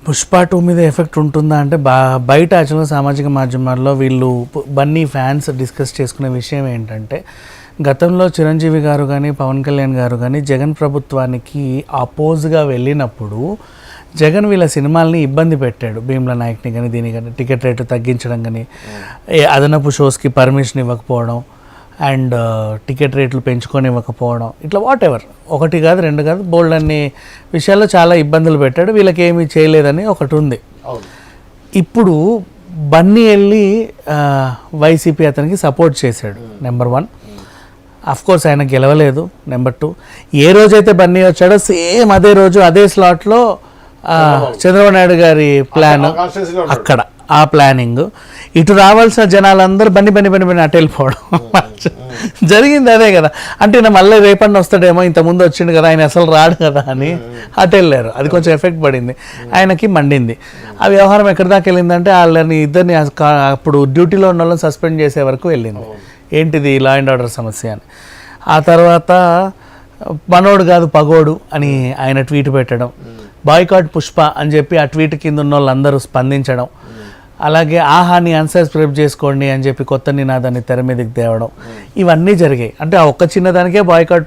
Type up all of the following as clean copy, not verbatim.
పుష్ప 2 మీద ఎఫెక్ట్ ఉంటుందా అంటే బయట యాక్చువల్గా సామాజిక మాధ్యమాల్లో వీళ్ళు బన్నీ ఫ్యాన్స్ డిస్కస్ చేసుకునే విషయం ఏంటంటే గతంలో చిరంజీవి గారు కానీ పవన్ కళ్యాణ్ గారు కానీ జగన్ ప్రభుత్వానికి అపోజ్గా వెళ్ళినప్పుడు జగన్ వీళ్ళ సినిమాల్ని ఇబ్బంది పెట్టాడు. భీమ్లా నాయక్ని కానీ దీని కానీ టికెట్ రేటు తగ్గించడం కానీ అదనపు షోస్కి పర్మిషన్ ఇవ్వకపోవడం అండ్ టికెట్ రేట్లు పెంచుకొని ఇవ్వకపోవడం ఇట్లా వాట్ ఎవర్ ఒకటి కాదు రెండు కాదు బోల్డ్ అన్ని విషయాల్లో చాలా ఇబ్బందులు పెట్టాడు. వీళ్ళకి ఏమీ చేయలేదని ఒకటి ఉంది. ఇప్పుడు బన్నీ వెళ్ళి వైసీపీ అతనికి సపోర్ట్ చేశాడు. నెంబర్ 1 అఫ్కోర్స్ ఆయన గెలవలేదు. నెంబర్ 2 ఏ రోజైతే బన్నీ వచ్చాడో సేమ్ అదే రోజు అదే స్లాట్లో చంద్రబాబు నాయుడు గారి ప్లాన్ అక్కడ ఆ ప్లానింగ్ ఇటు రావాల్సిన జనాలందరూ బన్ని అటు వెళ్ళిపోవడం జరిగింది. అదే కదా అంటే నేను మళ్ళీ రేపన్న వస్తాడేమో ఇంతకుముందు వచ్చిండు కదా ఆయన అసలు రాడు కదా అని అటు వెళ్ళారు. అది కొంచెం ఎఫెక్ట్ పడింది, ఆయనకి మండింది. ఆ వ్యవహారం ఎక్కడి దాకా వెళ్ళిందంటే వాళ్ళని ఇద్దరిని అప్పుడు డ్యూటీలో ఉన్న వాళ్ళని సస్పెండ్ చేసే వరకు వెళ్ళింది. ఏంటిది లా అండ్ ఆర్డర్ సమస్య అని. ఆ తర్వాత మనోడు కాదు పగోడు అని ఆయన ట్వీట్ పెట్టడం, బాయ్కాట్ పుష్ప అని చెప్పి ఆ ట్వీట్ కింద ఉన్న వాళ్ళందరూ స్పందించడం, అలాగే ఆహాని అన్సబ్స్క్రైబ్ చేసుకోండి అని చెప్పి కొత్త నినాదాన్ని తెర మీదకి తేవడం, ఇవన్నీ జరిగాయి. అంటే ఆ ఒక్క చిన్నదానికే బాయ్కాట్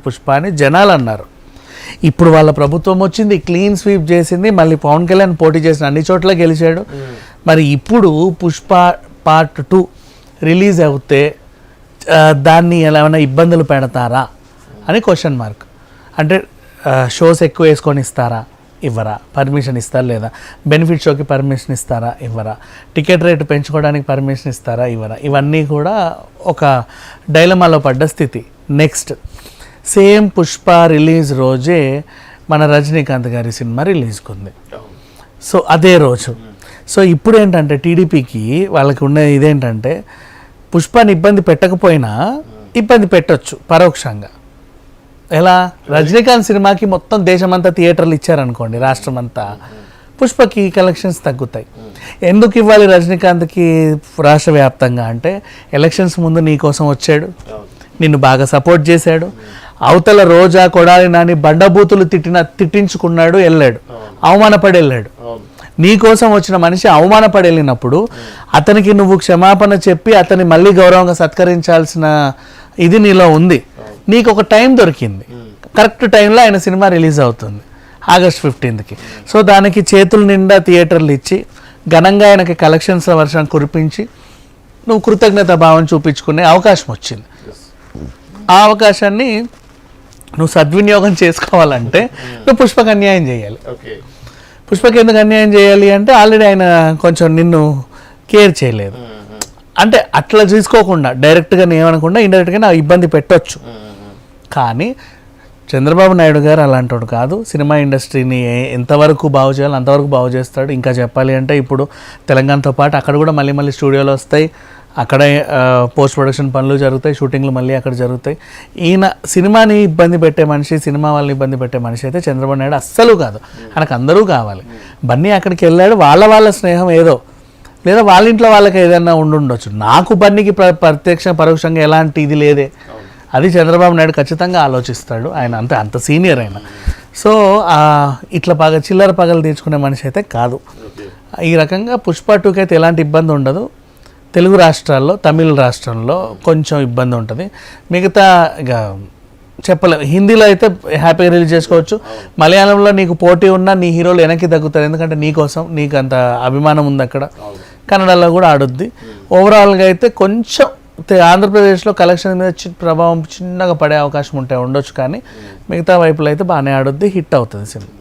పుష్ప అని జనాలు అన్నారు. ఇప్పుడు వాళ్ళ ప్రభుత్వం వచ్చింది, క్లీన్ స్వీప్ చేసింది, మళ్ళీ పవన్ కళ్యాణ్ పోటీ చేసిన అన్ని చోట్ల గెలిచాడు. మరి ఇప్పుడు పుష్ప పార్ట్ 2 రిలీజ్ అవుతే దాన్ని ఏమైనా ఇబ్బందులు పెడతారా అని క్వశ్చన్ మార్క్. అంటే షోస్ ఎక్కువ వేసుకొని ఇస్తారా, ఇవ్వరా, పర్మిషన్ ఇస్తారా లేదా, బెనిఫిట్ షోకి పర్మిషన్ ఇస్తారా, ఇవ్వరా, టికెట్ రేటు పెంచుకోవడానికి పర్మిషన్ ఇస్తారా, ఇవ్వరా, ఇవన్నీ కూడా ఒక డైలమాలో పడ్డ స్థితి. నెక్స్ట్ సేమ్ పుష్ప రిలీజ్ రోజే మన రజనీకాంత్ గారి సినిమా రిలీజ్కి ఉంది. సో అదే రోజు. సో ఇప్పుడు ఏంటంటే టీడీపీకి వాళ్ళకి ఉన్న ఇదేంటంటే పుష్పని ఇబ్బంది పెట్టకపోయినా ఇబ్బంది పెట్టచ్చు పరోక్షంగా. ఎలా, రజనీకాంత్ సినిమాకి మొత్తం దేశమంతా థియేటర్లు ఇచ్చారనుకోండి, రాష్ట్రం అంతా, పుష్పకి కలెక్షన్స్ తగ్గుతాయి. ఎందుకు ఇవ్వాలి రజనీకాంత్కి రాష్ట్ర వ్యాప్తంగా అంటే ఎలక్షన్స్ ముందు నీ కోసం వచ్చాడు, నిన్ను బాగా సపోర్ట్ చేశాడు, అవతల రోజా కొడాలి నాని బండబూతులు తిట్టించుకున్నాడు, వెళ్ళాడు, అవమానపడి వెళ్ళాడు. నీ కోసం వచ్చిన మనిషి అవమానపడి వెళ్ళినప్పుడు అతనికి నువ్వు క్షమాపణ చెప్పి అతన్ని మళ్ళీ గౌరవంగా సత్కరించాల్సిన ఇది నీలో ఉంది. నీకు ఒక టైం దొరికింది, కరెక్ట్ టైంలో ఆయన సినిమా రిలీజ్ అవుతుంది ఆగస్ట్ 15కి. సో దానికి చేతుల నిండా థియేటర్లు ఇచ్చి ఘనంగా ఆయనకి కలెక్షన్స్ వర్షం కురిపించి నువ్వు కృతజ్ఞత భావం చూపించుకునే అవకాశం వచ్చింది. ఆ అవకాశాన్ని నువ్వు సద్వినియోగం చేసుకోవాలంటే నువ్వు పుష్పకి అన్యాయం చేయాలి. పుష్పకి ఎందుకు అన్యాయం చేయాలి అంటే ఆల్రెడీ ఆయన కొంచెం నిన్ను కేర్ చేయలేదు. అంటే అట్లా చూసుకోకుండా డైరెక్ట్గా ఏమనకుండా ఇండైరెక్ట్గా ఇబ్బంది పెట్టవచ్చు. కానీ చంద్రబాబు నాయుడు గారు అలాంటి కాదు. సినిమా ఇండస్ట్రీని ఎంతవరకు బాగు చేయాలో అంతవరకు బాగు చేస్తాడు. ఇంకా చెప్పాలి అంటే ఇప్పుడు తెలంగాణతో పాటు అక్కడ కూడా మళ్ళీ స్టూడియోలు వస్తాయి, అక్కడే పోస్ట్ ప్రొడక్షన్ పనులు జరుగుతాయి, షూటింగ్లు మళ్ళీ అక్కడ జరుగుతాయి. ఈయన సినిమాని ఇబ్బంది పెట్టే మనిషి, సినిమా వాళ్ళని ఇబ్బంది పెట్టే మనిషి అయితే చంద్రబాబు నాయుడు అస్సలు కాదు. ఆయనకు అందరూ కావాలి. బన్నీ అక్కడికి వెళ్ళాడు, వాళ్ళ స్నేహం ఏదో లేదా వాళ్ళ ఇంట్లో వాళ్ళకి ఏదైనా ఉండొచ్చు. నాకు బన్నీకి ప్రత్యక్ష పరోక్షంగా ఎలాంటి ఇది లేదే. అది చంద్రబాబు నాయుడు ఖచ్చితంగా ఆలోచిస్తాడు. ఆయన అంత సీనియర్ ఆయన. సో ఇట్లా చిల్లర పగలు తీర్చుకునే మనిషి అయితే కాదు. ఈ రకంగా పుష్ప 2కి అయితే ఎలాంటి ఇబ్బంది ఉండదు. తెలుగు రాష్ట్రాల్లో, తమిళ రాష్ట్రంలో కొంచెం ఇబ్బంది ఉంటుంది. మిగతా ఇక చెప్పలేము. హిందీలో అయితే హ్యాపీగా రిలీజ్ చేసుకోవచ్చు. మలయాళంలో నీకు పోటీ ఉన్నా నీ హీరోలు వెనక్కి తగ్గుతారు, ఎందుకంటే నీకోసం నీకు అంత అభిమానం ఉంది అక్కడ. కన్నడలో కూడా ఆడుద్ది. ఓవరాల్గా అయితే కొంచెం ఆంధ్రప్రదేశ్లో కలెక్షన్ మీద ప్రభావం చిన్నగా పడే అవకాశం ఉండొచ్చు, కానీ మిగతా వైపులో అయితే బాగానే ఆడుద్ది, హిట్ అవుతుంది సినిమా.